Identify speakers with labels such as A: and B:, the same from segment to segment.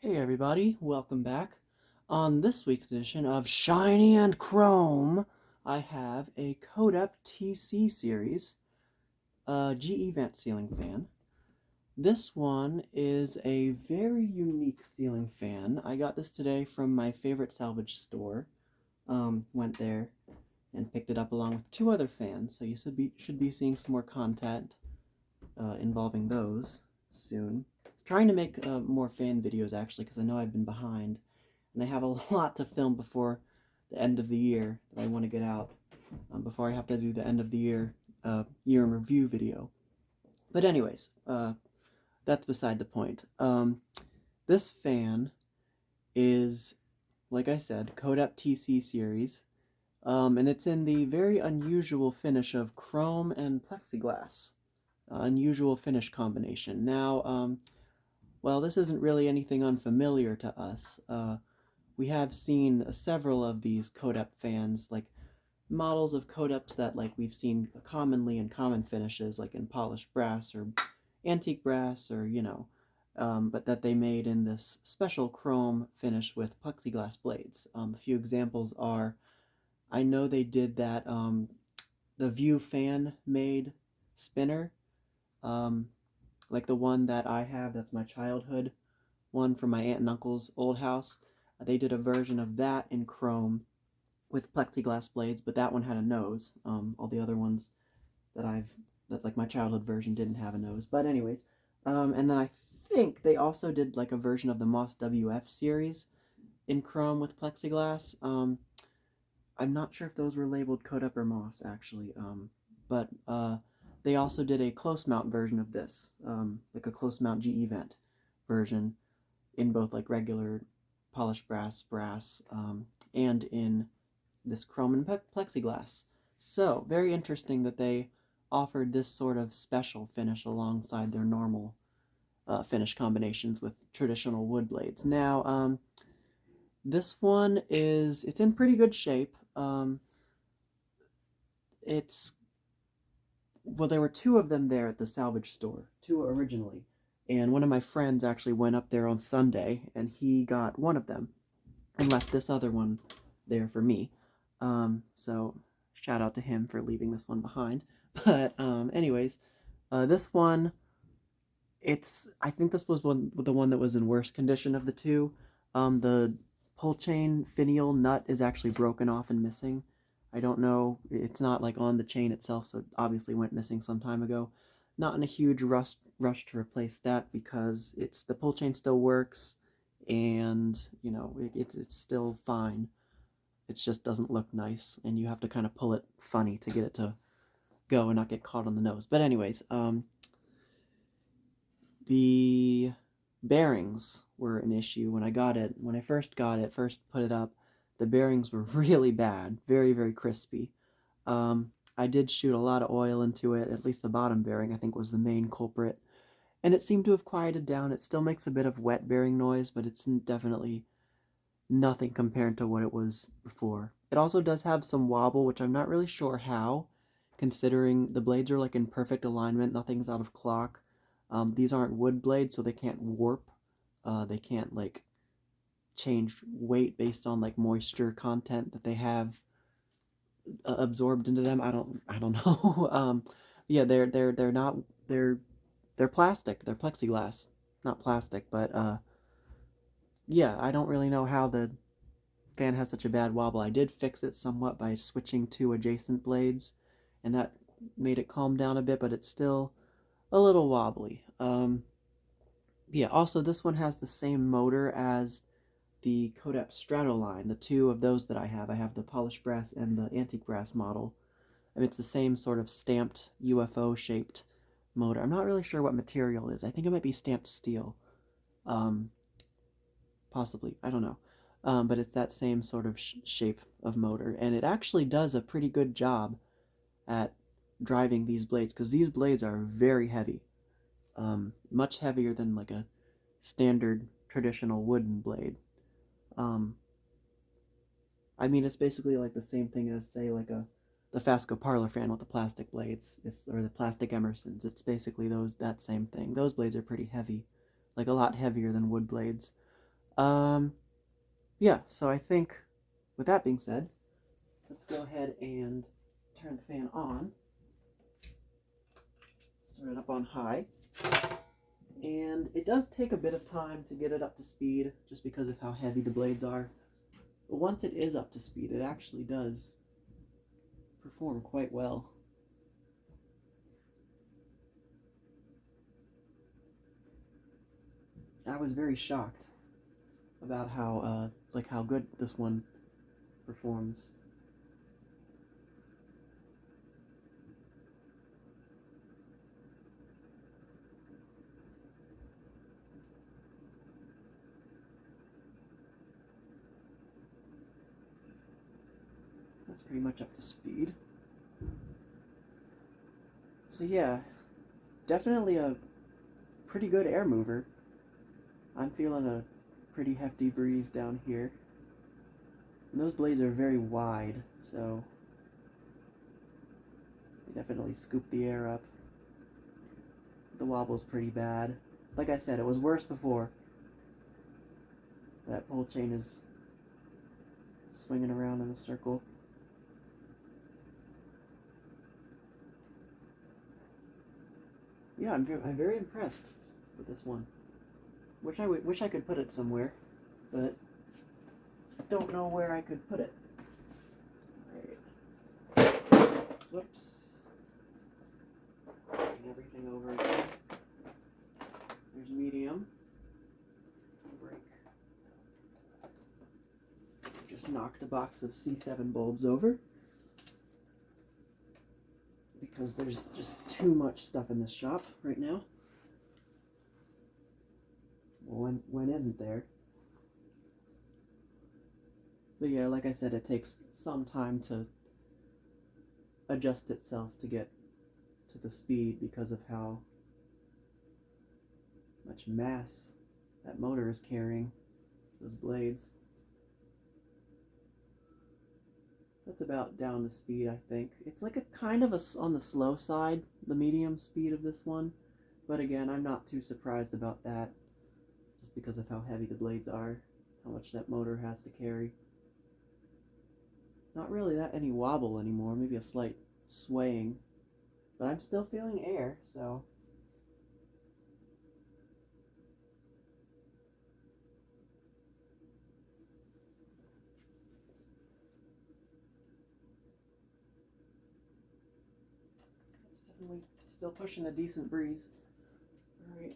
A: Hey everybody, welcome back. On this week's edition of Shiny and Chrome, I have a Codep TC series GE vent ceiling fan. This one is a very unique ceiling fan. I got this today from my favorite salvage store. Went there and picked it up along with two other fans, so you should be seeing some more content involving those soon. I was trying to make more fan videos actually because I know I've been behind and I have a lot to film before the end of the year that I want to get out before I have to do the end of the year year in review video. But anyways, that's beside the point. This fan is, like I said, Codep TC series, and it's in the very unusual finish of chrome and plexiglass. Unusual finish combination. Now, well, this isn't really anything unfamiliar to us. We have seen several of these Codep fans, like models of Codeps that we've seen commonly in common finishes, like in polished brass or antique brass, or but that they made in this special chrome finish with plexiglass blades. A few examples are, I know they did that the View fan made spinner, like the one that I have. That's my childhood one from my aunt and uncle's old house. They did a version of that in chrome with plexiglass blades, but that one had a nose. All the other ones that like my childhood version didn't have a nose. But anyways, and then I think they also did like a version of the Moss WF series in chrome with plexiglass. I'm not sure if those were labeled Codep or Moss actually, but they also did a close mount version of this, like a close mount GE vent version in both like regular polished brass, and in this chrome and plexiglass. So, very interesting that they offered this sort of special finish alongside their normal finish combinations with traditional wood blades. Now, this one it's in pretty good shape. Well, there were two of them there at the salvage store, two originally. And one of my friends actually went up there on Sunday, and he got one of them and left this other one there for me. So shout out to him for leaving this one behind. But anyways, this one, I think this was the one that was in worse condition of the two. The pull chain finial nut is actually broken off and missing. I don't know, it's not like on the chain itself, so it obviously went missing some time ago. Not in a huge rush to replace that because the pull chain still works, and it's still fine. It just doesn't look nice, and you have to kind of pull it funny to get it to go and not get caught on the nose. But anyways, the bearings were an issue when I got it. When I first put it up, the bearings were really bad, very, very crispy. I did shoot a lot of oil into it. At least the bottom bearing, I think, was the main culprit. And it seemed to have quieted down. It still makes a bit of wet bearing noise, but it's definitely nothing compared to what it was before. It also does have some wobble, which I'm not really sure how, considering the blades are like in perfect alignment, nothing's out of clock. These aren't wood blades, so they can't warp. They can't like change weight based on like moisture content that they have absorbed into them. I don't know. Yeah, they're not they're plastic. They're plexiglass, not plastic. But yeah, I don't really know how the fan has such a bad wobble. I did fix it somewhat by switching to adjacent blades, and that made it calm down a bit. But it's still a little wobbly. Yeah. Also, this one has the same motor as the Codep Stratoline, the two of those that I have. I have the polished brass and the antique brass model. And it's the same sort of stamped UFO-shaped motor. I'm not really sure what material it is. I think it might be stamped steel. Possibly. I don't know. But it's that same sort of shape of motor. And it actually does a pretty good job at driving these blades, because these blades are very heavy. Much heavier than like a standard traditional wooden blade. I mean, it's basically like the same thing as, say, like the Fasco parlor fan with the plastic blades, or the plastic Emersons. It's basically that same thing. Those blades are pretty heavy, like a lot heavier than wood blades. Yeah, so I think with that being said, let's go ahead and turn the fan on. Start it up on high. And it does take a bit of time to get it up to speed just because of how heavy the blades are. But once it is up to speed, it actually does perform quite well. I was very shocked about how good this one performs. That's pretty much up to speed. So yeah, definitely a pretty good air mover. I'm feeling a pretty hefty breeze down here. And those blades are very wide, so they definitely scoop the air up. The wobble's pretty bad. Like I said, it was worse before. That pull chain is swinging around in a circle. Yeah, I'm very impressed with this one. Wish I could put it somewhere, but don't know where I could put it. Alright. Whoops. Bring everything over again. There's medium. Break. Just knocked a box of C7 bulbs over because there's just too much stuff in this shop right now. Well, when isn't there? But yeah, like I said, it takes some time to adjust itself to get to the speed because of how much mass that motor is carrying, those blades. So that's about down to speed, I think. It's like a kind of on the slow side, the medium speed of this one. But again, I'm not too surprised about that, just because of how heavy the blades are, how much that motor has to carry. Not really that any wobble anymore, maybe a slight swaying. But I'm still feeling air, so it's definitely still pushing a decent breeze. Alright.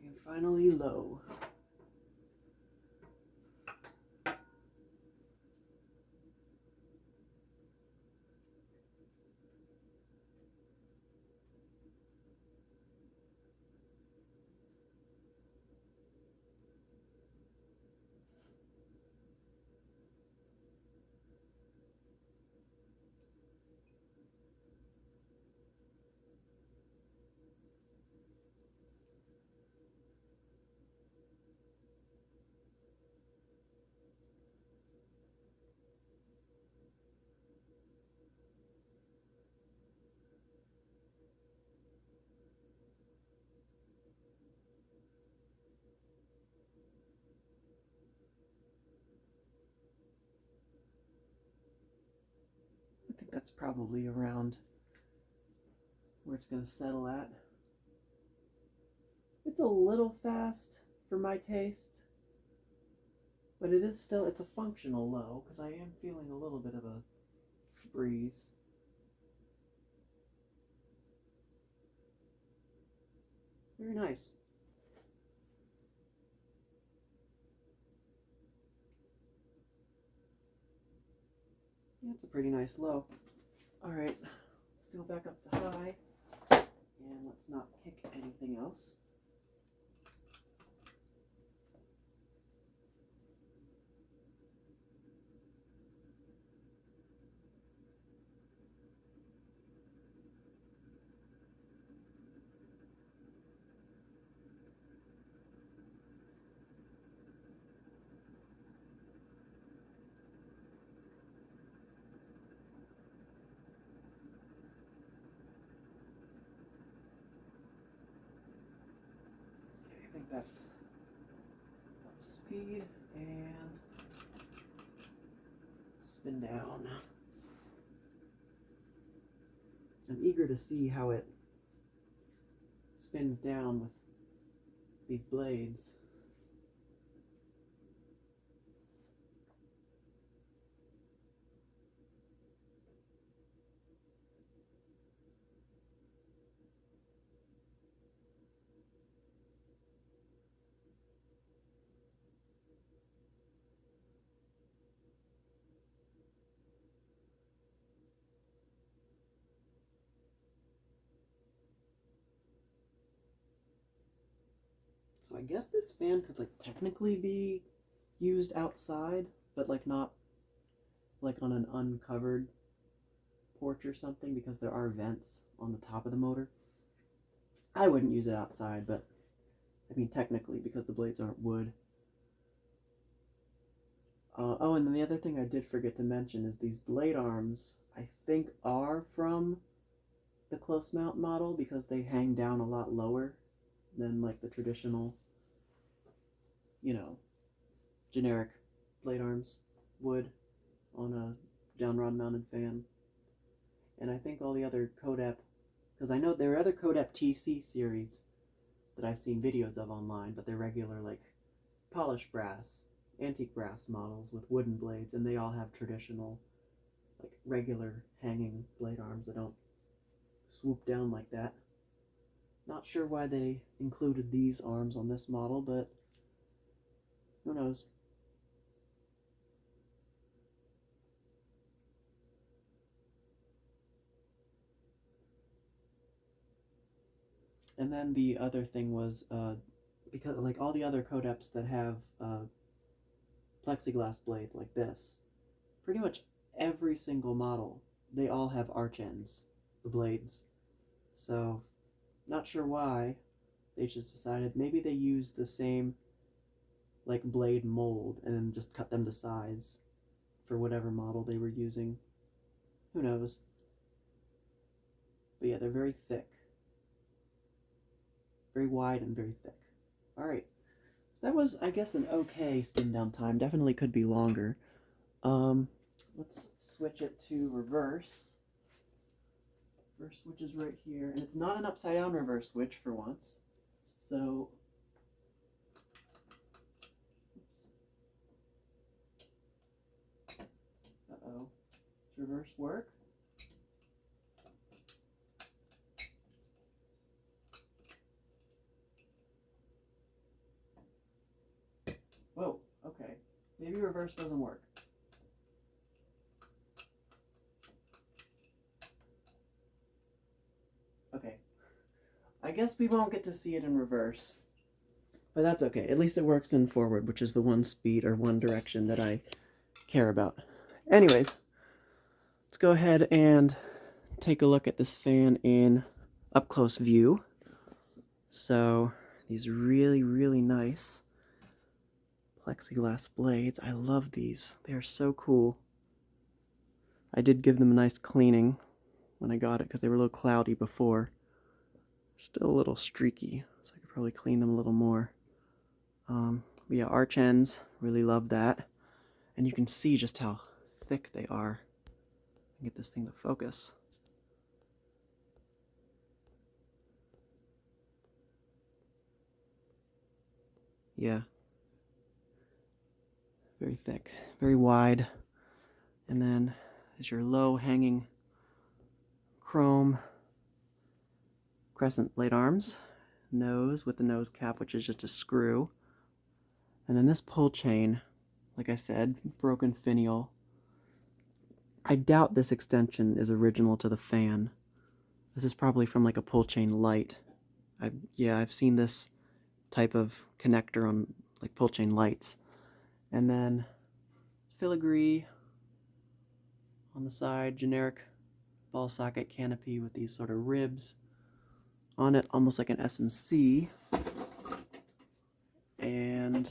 A: And finally low. I think that's probably around where it's going to settle at. It's a little fast for my taste, but it is still, it's a functional low, because I am feeling a little bit of a breeze. Very nice. Yeah, it's a pretty nice low. Alright, let's go back up to high, and let's not kick anything else. I think that's canopy and Spindown. I'm eager to see how it spins down with these blades. So I guess this fan could like technically be used outside, but like not like on an uncovered porch or something, because there are vents on the top of the motor. I wouldn't use it outside, but I mean technically, because the blades aren't wood. Oh, and then the other thing I did forget to mention is these blade arms, I think, are from the close mount model, because they hang down a lot lower than like the traditional, you know, generic blade arms would on a down rod mounted fan. And I think all the other Codep, because I know there are other Codep TC series that I've seen videos of online, but they're regular like polished brass, antique brass models with wooden blades, and they all have traditional like regular hanging blade arms that don't swoop down like that. Not sure why they included these arms on this model, but who knows. And then the other thing was, because like all the other Codeps that have plexiglass blades like this, pretty much every single model, they all have arch ends, the blades. So, not sure why. They just decided maybe they used the same like blade mold and then just cut them to size for whatever model they were using. Who knows? But yeah, they're very thick. Very wide and very thick. Alright. So that was, I guess, an okay spin down time. Definitely could be longer. Let's switch it to reverse. Reverse switch is right here. And it's not an upside down reverse switch for once. So, uh-oh. Does reverse work? Whoa, okay. Maybe reverse doesn't work. Okay. I guess we won't get to see it in reverse. But that's okay. At least it works in forward, which is the one speed or one direction that I care about. Anyways, let's go ahead and take a look at this fan in up close view. So these really, really nice plexiglass blades. I love these. They are so cool. I did give them a nice cleaning when I got it because they were a little cloudy before. Still a little streaky, so I could probably clean them a little more. But yeah, arch ends, really love that. And you can see just how thick they are. Get this thing to focus. Yeah. Very thick, very wide. And then there's your low hanging chrome crescent blade arms. Nose with the nose cap, which is just a screw. And then this pull chain, like I said, broken finial. I doubt this extension is original to the fan. This is probably from like a pull chain light. I've seen this type of connector on like pull chain lights. And then filigree on the side, generic ball socket canopy with these sort of ribs on it, almost like an SMC. And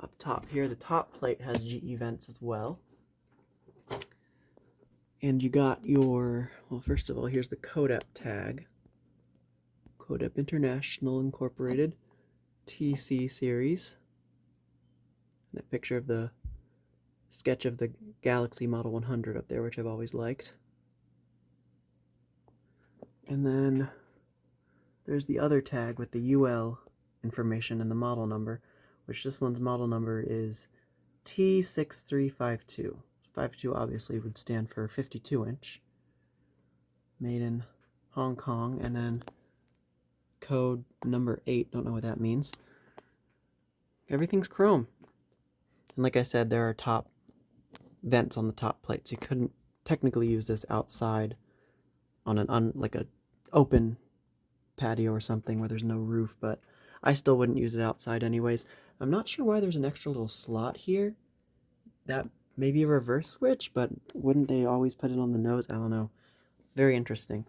A: up top here, the top plate has GE vents as well. And you got your, well, first of all, here's the Codep tag. Codep International Incorporated. TC series. That picture of the sketch of the Galaxy Model 100 up there, which I've always liked. And then there's the other tag with the UL information and the model number, which this one's model number is T6352. 52 obviously would stand for 52-inch. Made in Hong Kong, and then code number 8, don't know what that means. Everything's chrome. And like I said, there are top vents on the top plates. You couldn't technically use this outside on an like a open patio or something where there's no roof, but I still wouldn't use it outside anyways. I'm not sure why there's an extra little slot here. That may be a reverse switch, but wouldn't they always put it on the nose? I don't know. Very interesting.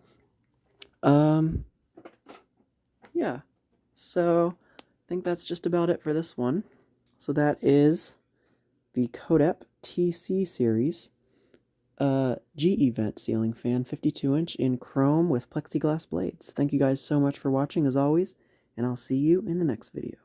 A: Yeah. So I think that's just about it for this one. So that is the Codep TC series GE vent ceiling fan, 52-inch in chrome with plexiglass blades. Thank you guys so much for watching as always, and I'll see you in the next video.